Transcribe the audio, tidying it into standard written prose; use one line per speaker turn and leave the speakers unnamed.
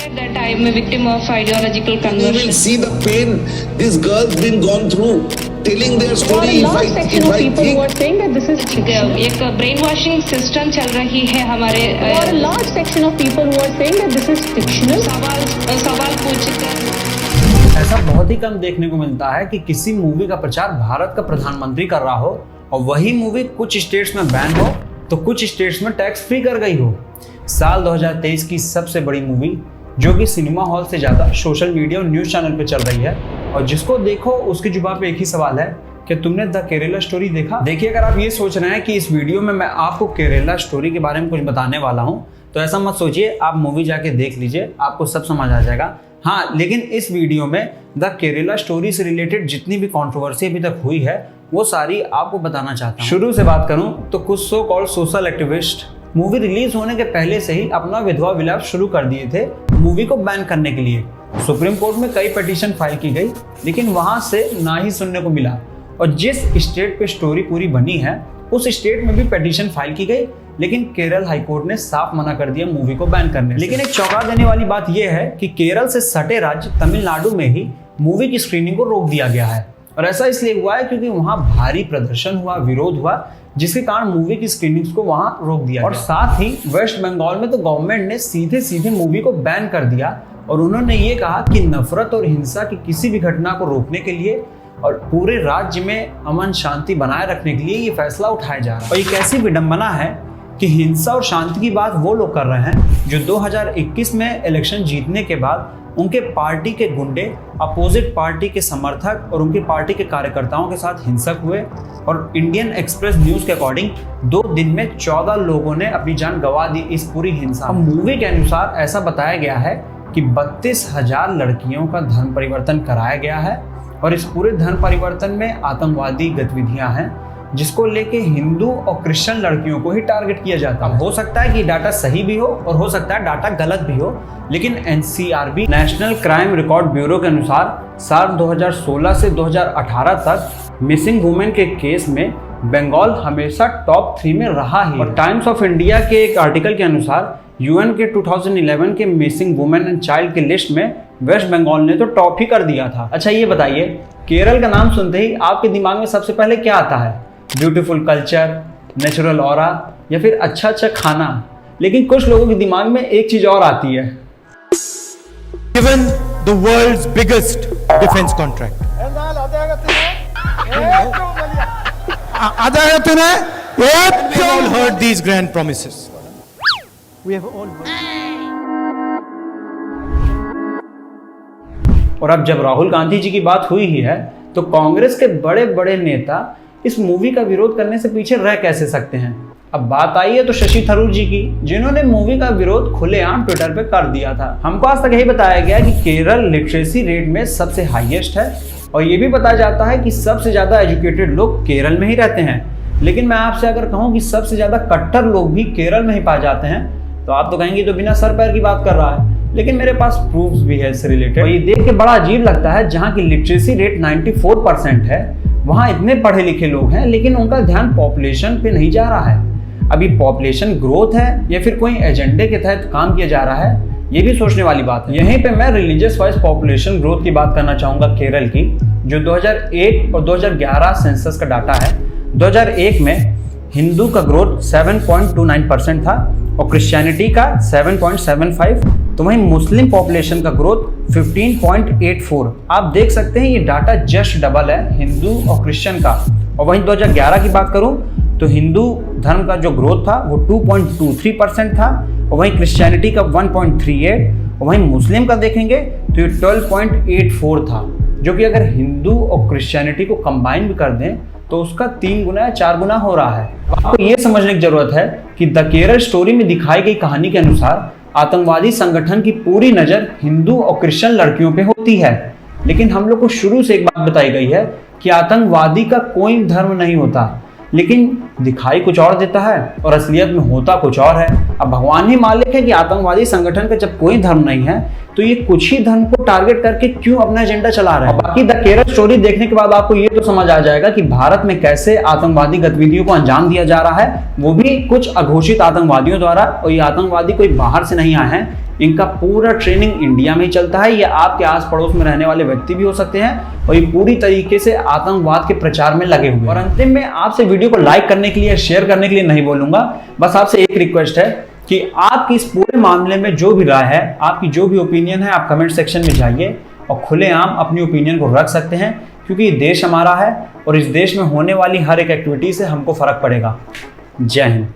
That I am a victim of ideological
You
conversion.
will see the pain this girl's been gone through, telling their
For
story.
a large section of people who are saying that this is fictional.
एक brain washing system चल रही है हमारे
For a large section of people who are saying that this is fictional.
सवाल पूछकर
ऐसा बहुत ही कम देखने को मिलता है कि किसी मूवी का प्रचार भारत का प्रधानमंत्री कर रहा हो और वही मूवी कुछ स्टेट्स में बैन हो तो कुछ स्टेट्स में टैक्स फ्री कर गई हो। साल 2023 की सबसे बड़ी मूवी जो कि सिनेमा हॉल से ज़्यादा सोशल मीडिया और न्यूज़ चैनल पे चल रही है और जिसको देखो उसकी जुबान पे एक ही सवाल है कि तुमने द केरला स्टोरी देखा। देखिए, अगर आप ये सोच रहे हैं कि इस वीडियो में मैं आपको केरला स्टोरी के बारे में कुछ बताने वाला हूँ तो ऐसा मत सोचिए, आप मूवी जाके देख लीजिए, आपको सब समझ आ जाएगा। हाँ, लेकिन इस वीडियो में द केरला स्टोरी से रिलेटेड जितनी भी कंट्रोवर्सी अभी तक हुई है वो सारी आपको बताना चाहता हूँ। शुरू से बात करूँ तो कुछ so called social activist movie release होने के पहले से ही अपना विधवा विलाप शुरू कर दिए थे मूवी को बैन करने के लिए। सुप्रीम कोर्ट में कई पिटीशन फाइल की गई लेकिन वहां से ना ही सुनने को मिला और जिस स्टेट पे स्टोरी पूरी बनी है उस स्टेट में भी पिटीशन फाइल की गई लेकिन केरल हाईकोर्ट ने साफ मना कर दिया मूवी को बैन करने से। लेकिन एक चौंका देने वाली बात यह है कि केरल से सटे राज्य तमिलनाडु में ही मूवी की स्क्रीनिंग को रोक दिया गया है और ऐसा इसलिए हुआ है क्योंकि वहां भारी प्रदर्शन हुआ, विरोध हुआ, जिसके कारण मूवी की स्क्रीनिंग्स को वहां रोक दिया और साथ ही वेस्ट बंगाल में तो गवर्नमेंट ने सीधे सीधे मूवी को बैन कर दिया और उन्होंने ये कहा कि नफरत और हिंसा की किसी भी घटना को रोकने के लिए और पूरे राज्य में अमन शांति बनाए रखने के लिए ये फैसला उठाया जा रहा है। और ये कैसी विडंबना है कि हिंसा और शांति की बात वो लोग कर रहे हैं जो 2021 में इलेक्शन जीतने के बाद उनके पार्टी के गुंडे अपोजिट पार्टी के समर्थक और उनकी पार्टी के कार्यकर्ताओं के साथ हिंसक हुए और इंडियन एक्सप्रेस न्यूज के अकॉर्डिंग 2 दिन में 14 लोगों ने अपनी जान गंवा दी इस पूरी हिंसा में। मूवी के अनुसार ऐसा बताया गया है कि 32,000 लड़कियों का धर्म परिवर्तन कराया गया है और इस पूरे धर्म परिवर्तन में आतंकवादी गतिविधियां हैं जिसको लेके हिंदू और क्रिश्चियन लड़कियों को ही टारगेट किया जाता है। हो सकता है कि डाटा सही भी हो और हो सकता है डाटा गलत भी हो, लेकिन NCRB national crime record bureau के अनुसार साल 2016 से 2018 तक मिसिंग वुमेन के केस में बंगाल हमेशा टॉप 3 में रहा ही। और टाइम्स ऑफ इंडिया के एक आर्टिकल के अनुसार यूएन के 2011 के मिसिंग वुमेन एंड चाइल्ड के लिस्ट में वेस्ट बंगाल ने तो टॉप ही कर दिया था। अच्छा, ये बताइए, केरल का नाम सुनते ही आपके दिमाग में सबसे पहले क्या आता है? ब्यूटीफुल कल्चर, नेचुरल ऑरा या फिर अच्छा खाना? लेकिन कुछ लोगों के दिमाग में एक चीज और आती है।
Given the world's biggest defense contract. We have all heard these grand promises. We have all heard.
और अब जब राहुल गांधी जी की बात हुई ही है तो कांग्रेस के बड़े बड़े नेता इस मूवी का विरोध करने से पीछे रह कैसे सकते हैं। अब बात आई है तो शशि थरूर जी की, जिन्होंने मूवी का विरोध खुलेआम ट्विटर पे कर दिया था। हमको आज तक यही बताया गया कि केरल लिटरेसी रेट में सबसे हाईएस्ट है और ये भी बताया जाता है कि सबसे ज्यादा एजुकेटेड लोग केरल में ही रहते हैं। लेकिन मैं आपसे अगर कहूँ कि सबसे ज्यादा कट्टर लोग भी केरल में ही पाए जाते हैं तो आप तो कहेंगे तो बिना सर पैर की बात कर रहा है, लेकिन मेरे पास प्रूफ्स भी है इससे रिलेटेड। और ये देख के बड़ा अजीब लगता है, जहाँ की लिटरेसी रेट 94% है वहाँ इतने पढ़े लिखे लोग हैं लेकिन उनका ध्यान पॉपुलेशन पे नहीं जा रहा है। अभी पॉपुलेशन ग्रोथ है या फिर कोई एजेंडे के तहत काम किया जा रहा है, ये भी सोचने वाली बात है। यहीं पे मैं रिलीजियस वाइज पॉपुलेशन ग्रोथ की बात करना चाहूँगा केरल की, जो 2001 और 2011 सेंसस का डाटा है। 2001 में हिंदू का ग्रोथ 7.29% था और क्रिश्चियनिटी का 7.75, तो वहीं मुस्लिम पॉपुलेशन का ग्रोथ 15.84। आप देख सकते हैं ये डाटा जस्ट डबल है हिंदू और क्रिश्चियन का। और वहीं 2011 की बात करूं तो हिंदू धर्म का जो ग्रोथ था वो 2.23% था और वहीं क्रिश्चियनिटी का 1.38 और वहीं मुस्लिम का देखेंगे तो ये 12.84 था, जो कि अगर हिंदू और क्रिश्चियनिटी को कंबाइन भी कर दें तो उसका 3 गुना या 4 गुना हो रहा है। आपको ये समझने की जरूरत है कि द केरल स्टोरी में दिखाई गई कहानी के अनुसार आतंकवादी संगठन की पूरी नजर हिंदू और क्रिश्चियन लड़कियों पे होती है, लेकिन हम लोग को शुरू से एक बात बताई गई है कि आतंकवादी का कोई धर्म नहीं होता, लेकिन दिखाई कुछ और देता है और असलियत में होता कुछ और है। अब भगवान ही मालिक है कि आतंकवादी संगठन का जब कोई धर्म नहीं है तो ये कुछ ही धर्म को टारगेट करके क्यों अपना एजेंडा चला रहे हैं। बाकी द केरल स्टोरी देखने के बाद आपको ये तो समझ आ जाएगा कि भारत में कैसे आतंकवादी गतिविधियों को अंजाम दिया जा रहा है, वो भी कुछ अघोषित आतंकवादियों द्वारा। और ये आतंकवादी कोई बाहर से नहीं आए हैं, इनका पूरा ट्रेनिंग इंडिया में ही चलता है। ये आपके आस पड़ोस में रहने वाले व्यक्ति भी हो सकते हैं और ये पूरी तरीके से आतंकवाद के प्रचार में लगे हुए। और अंतिम में आपसे वीडियो को लाइक करने के लिए, शेयर करने के लिए नहीं बोलूंगा, बस आपसे एक रिक्वेस्ट है कि आपकी इस पूरे मामले में जो भी राय है, आपकी जो भी ओपिनियन है, आप कमेंट सेक्शन में जाइए और खुलेआम अपनी ओपिनियन को रख सकते हैं, क्योंकि ये देश हमारा है और इस देश में होने वाली हर एक एक्टिविटी से हमको फर्क पड़ेगा। जय हिंद।